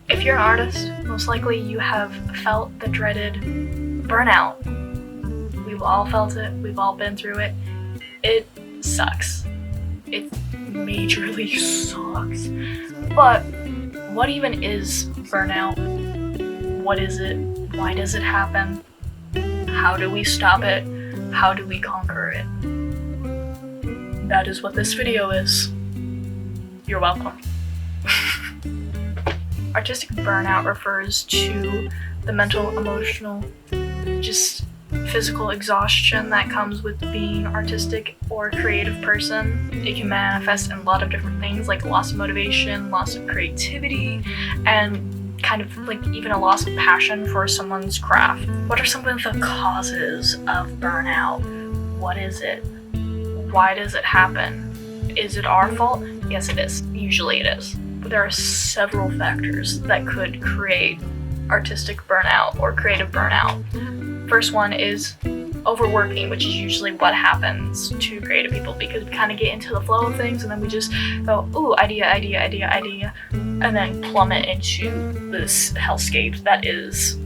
If you're an artist, most likely you have felt the dreaded burnout. We've all felt it, we've all been through it. It sucks. It majorly sucks. But what even is burnout? What is it? Why does it happen? How do we stop it? How do we conquer it? That is what this video is. You're welcome. Artistic burnout refers to the mental, emotional, just physical exhaustion that comes with being artistic or a creative person. It can manifest in a lot of different things, like loss of motivation, loss of creativity, and kind of like even a loss of passion for someone's craft. What are some of the causes of burnout? What is it? Why does it happen? Is it our fault? Yes, it is. Usually it is. But there are several factors that could create artistic burnout or creative burnout. First one is overworking, which is usually what happens to creative people because we kind of get into the flow of things and then we just go, ooh, idea, and then plummet into this hellscape that is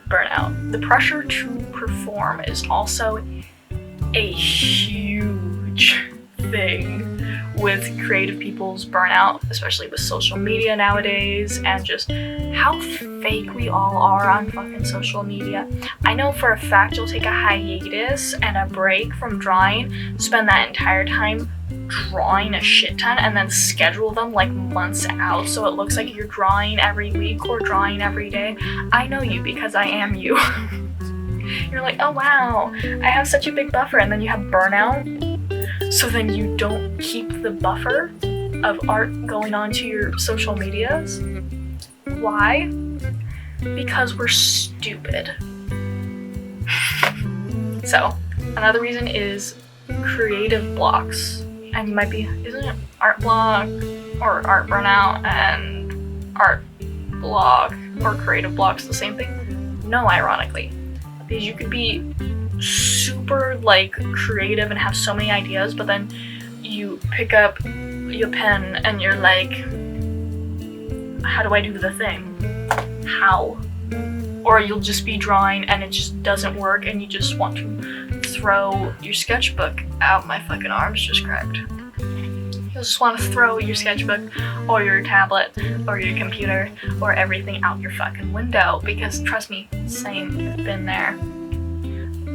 burnout. The pressure to perform is also a huge thing with creative people's burnout, especially with social media nowadays and just how fake we all are on fucking social media. I know for a fact you'll take a hiatus and a break from drawing, spend that entire time drawing a shit ton and then schedule them like months out so it looks like you're drawing every week or drawing every day. I know you because I am you. You're like, oh wow, I have such a big buffer, and then you have burnout. So then you don't keep the buffer of art going onto your social medias. Why? Because we're stupid. So, another reason is creative blocks. And you might be, isn't it art block or art burnout and art block or creative blocks the same thing? No, ironically. Because you could be super like creative and have so many ideas, but then you pick up your pen and you're like, how do I do the thing? How? Or you'll just be drawing and it just doesn't work and you just want to throw your sketchbook out. My fucking arms just cracked. You just want to throw your sketchbook or your tablet or your computer or everything out your fucking window because trust me, same, been there.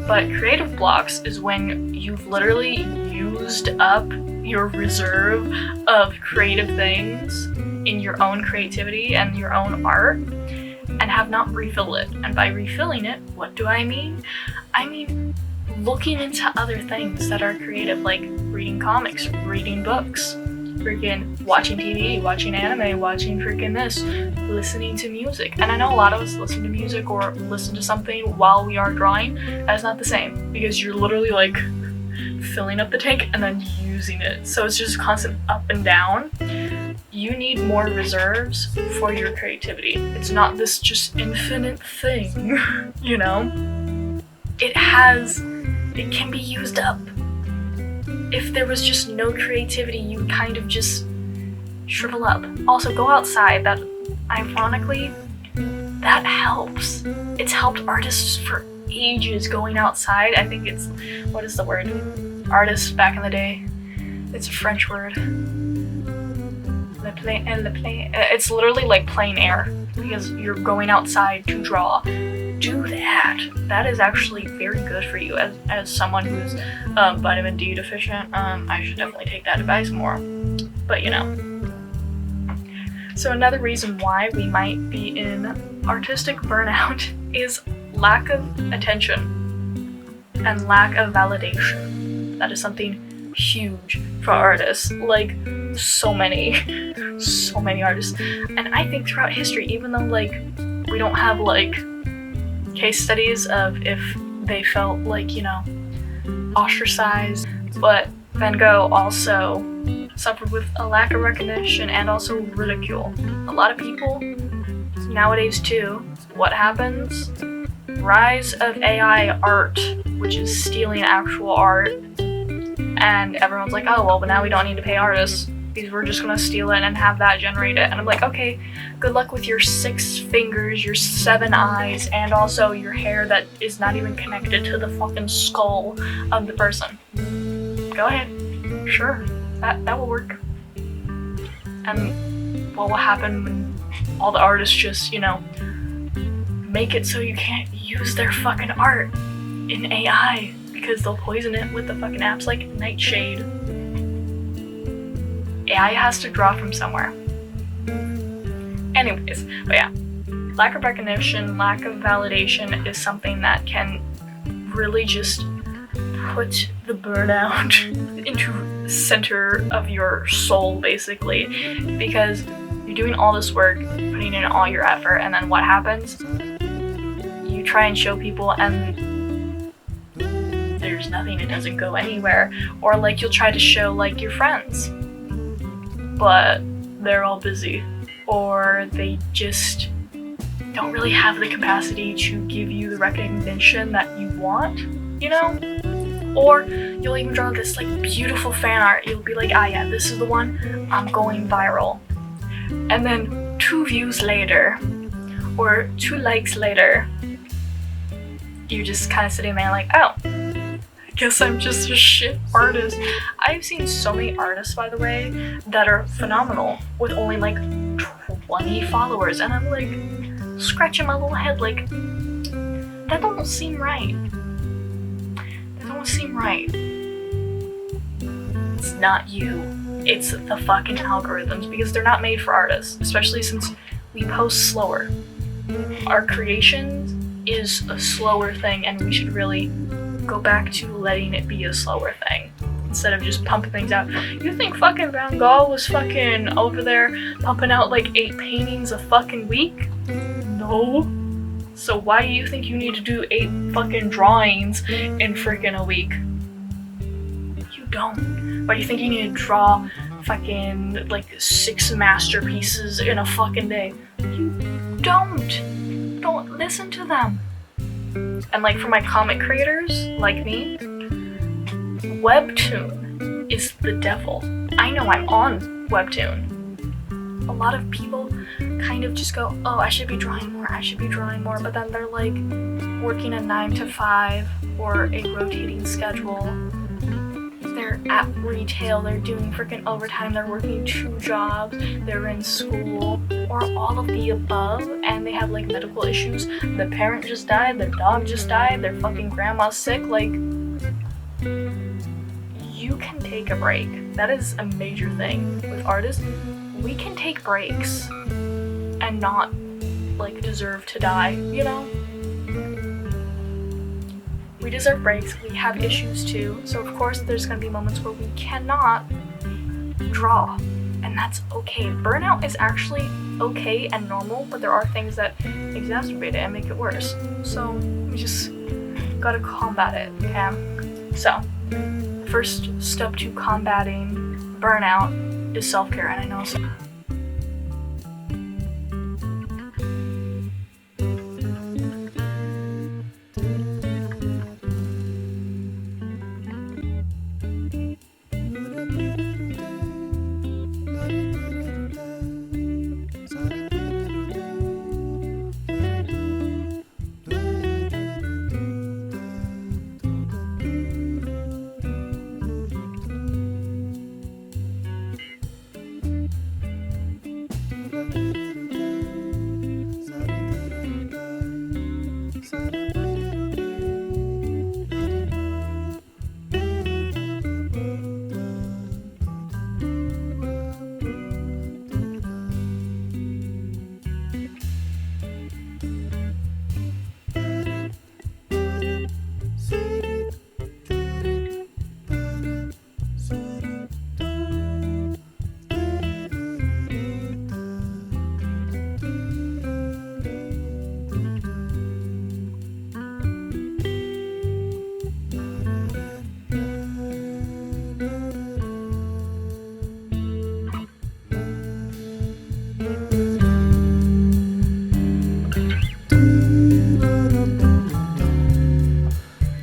But creative blocks is when you've literally used up your reserve of creative things in your own creativity and your own art and have not refilled it. And by refilling it, what do I mean? I mean looking into other things that are creative, like reading comics, reading books, freaking watching TV, watching anime, watching freaking this, listening to music. And I know a lot of us listen to music or listen to something while we are drawing. That's not the same because you're literally like filling up the tank and then using it. So it's just constant up and down. You need more reserves for your creativity. It's not this just infinite thing, you know? It can be used up. If there was just no creativity, you kind of just shrivel up. Also, go outside. That, ironically, that helps. It's helped artists for ages going outside. I think it's, what is the word? Artists back in the day. It's a French word. It's literally like plein air because you're going outside to draw. Do that. That is actually very good for you as someone who's vitamin D deficient. I should definitely take that advice more. But you know. So another reason why we might be in artistic burnout is lack of attention and lack of validation. That is something huge for artists. Like so many artists. And I think throughout history, even though like we don't have like case studies of if they felt like, you know, ostracized, but Van Gogh also suffered with a lack of recognition and also ridicule. A lot of people nowadays too, what happens? Rise of AI art which is stealing actual art. And everyone's like, oh, well, but now we don't need to pay artists because we're just gonna steal it and have that generate it. And I'm like, okay, good luck with your 6 fingers, your 7 eyes, and also your hair that is not even connected to the fucking skull of the person. Go ahead. Sure. That will work. And what will happen when all the artists just, you know, make it so you can't use their fucking art in AI because they'll poison it with the fucking apps like Nightshade. AI has to draw from somewhere. Anyways, but yeah, lack of recognition, lack of validation is something that can really just put the burnout into center of your soul, basically, because you're doing all this work, putting in all your effort, and then what happens? You try and show people and there's nothing, it doesn't go anywhere. Or like you'll try to show like your friends, but they're all busy, or they just don't really have the capacity to give you the recognition that you want, you know? Or you'll even draw this like beautiful fan art. You'll be like, ah yeah, this is the one, I'm going viral. And then 2 views later, or 2 likes later, you're just kind of sitting there like, oh, I guess I'm just a shit artist. I've seen so many artists, by the way, that are phenomenal with only like 20 followers, and I'm like scratching my little head like, that don't seem right. That don't seem right. It's not you. It's the fucking algorithms, because they're not made for artists, especially since we post slower. Our creation is a slower thing, and we should really go back to letting it be a slower thing instead of just pumping things out. You think fucking Van Gogh was fucking over there pumping out like 8 paintings a fucking week? No. So why do you think you need to do 8 fucking drawings in freaking a week? You don't. Why do you think you need to draw fucking like 6 masterpieces in a fucking day? You don't. Don't listen to them. And like for my comic creators like me, Webtoon is the devil. I know I'm on Webtoon. A lot of people kind of just go, oh, I should be drawing more, I should be drawing more, but then they're like working a 9 to 5 or a rotating schedule. They're at retail, they're doing freaking overtime, they're working 2 jobs, they're in school, or all of the above, and they have like medical issues. The parent just died, their dog just died, their fucking grandma's sick. Like, you can take a break. That is a major thing with artists. We can take breaks and not like deserve to die, you know? We deserve breaks, we have issues too, so of course there's gonna be moments where we cannot draw, and that's okay. Burnout is actually okay and normal, but there are things that exacerbate it and make it worse. So we just gotta combat it, okay? So, the first step to combating burnout is self-care, and I know